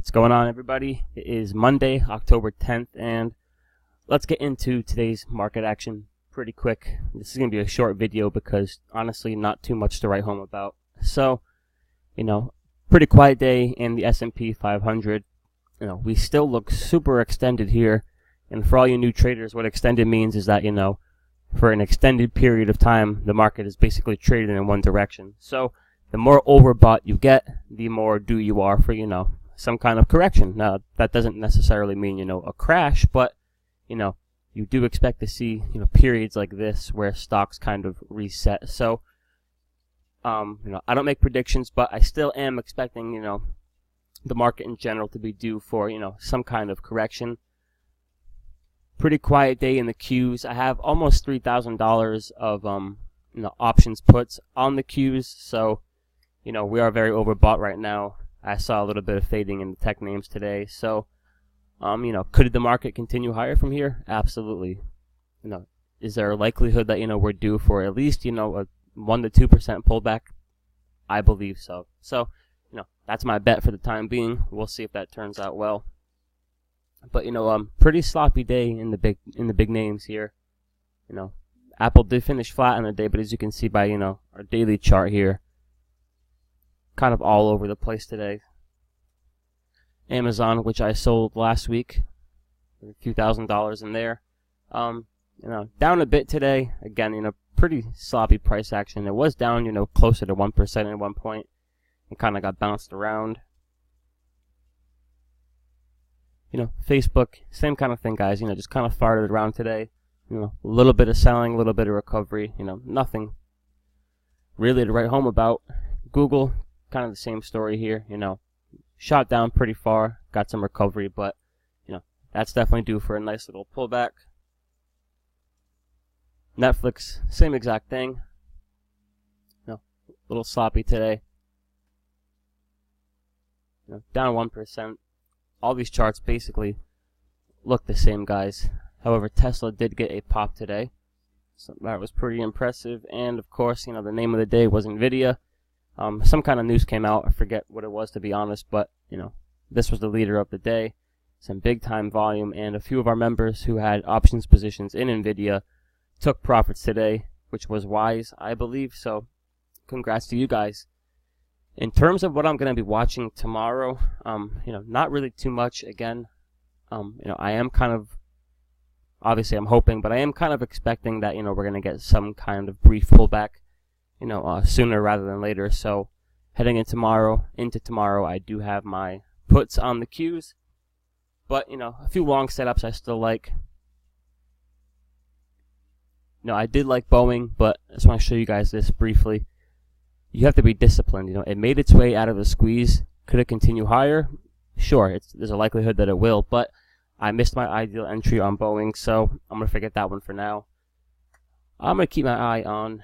What's going on, everybody? It is Monday, October 10th, and let's get into today's market action pretty quick. This is going to be a short video because, honestly, not too much to write home about. So, pretty quiet day in the S&P 500. We still look super extended here, and for all you new traders, what extended means is that, for an extended period of time, the market is basically traded in one direction. So, the more overbought you get, the more due you are for, some kind of correction. Now, that doesn't necessarily mean, a crash, but, you do expect to see, periods like this where stocks kind of reset. So, I don't make predictions, but I still am expecting, the market in general to be due for, some kind of correction. Pretty quiet day in the queues. I have almost $3,000 of, options puts on the queues. So, we are very overbought right now. I saw a little bit of fading in the tech names today. So, could the market continue higher from here? Absolutely. Is there a likelihood that, we're due for at least, a 1 to 2% pullback? I believe so. So, that's my bet for the time being. We'll see if that turns out well. But, pretty sloppy day in the big names here. Apple did finish flat on the day, but as you can see by, our daily chart here, kind of all over the place today. Amazon, which I sold last week, a few $1,000s in there. Down a bit today. Again, pretty sloppy price action. It was down, closer to 1% at one point. It kind of got bounced around. Facebook, same kind of thing, guys. Just kind of farted around today. A little bit of selling, a little bit of recovery. Nothing really to write home about. Google, kind of the same story here. Shot down pretty far, got some recovery, but that's definitely due for a nice little pullback. Netflix, same exact thing. A little sloppy today. Down 1%. All these charts basically look the same, guys. However, Tesla did get a pop today, so that was pretty impressive. And of course, the name of the day was Nvidia. Some kind of news came out. I forget what it was, to be honest, but, this was the leader of the day. Some big time volume, and a few of our members who had options positions in Nvidia took profits today, which was wise, I believe. So, congrats to you guys. In terms of what I'm going to be watching tomorrow, not really too much. Again, I am kind of, obviously I'm hoping, but I am kind of expecting that, we're going to get some kind of brief pullback, sooner rather than later. So heading into tomorrow, I do have my puts on the queues, but, a few long setups I still like. I did like Boeing, but I just want to show you guys this briefly. You have to be disciplined. It made its way out of the squeeze. Could it continue higher? Sure, there's a likelihood that it will, but I missed my ideal entry on Boeing, so I'm going to forget that one for now. I'm going to keep my eye on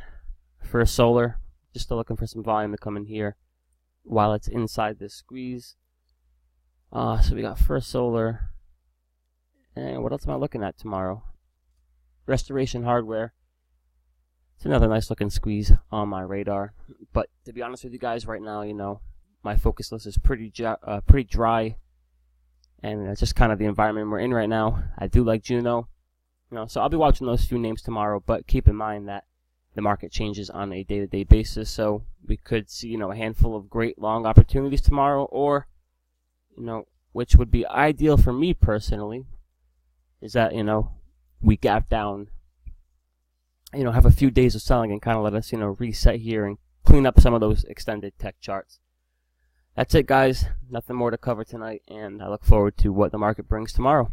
First Solar, just still looking for some volume to come in here while it's inside this squeeze. So we got First Solar, and what else am I looking at tomorrow? Restoration Hardware. It's another nice looking squeeze on my radar. But to be honest with you guys, right now, my focus list is pretty dry, and it's just kind of the environment we're in right now. I do like Juno, so I'll be watching those few names tomorrow. But keep in mind that the market changes on a day-to-day basis, so we could see a handful of great long opportunities tomorrow, or which would be ideal for me personally, is that we gap down. Have a few days of selling and kind of let us, reset here and clean up some of those extended tech charts. That's it, guys. Nothing more to cover tonight, and I look forward to what the market brings tomorrow.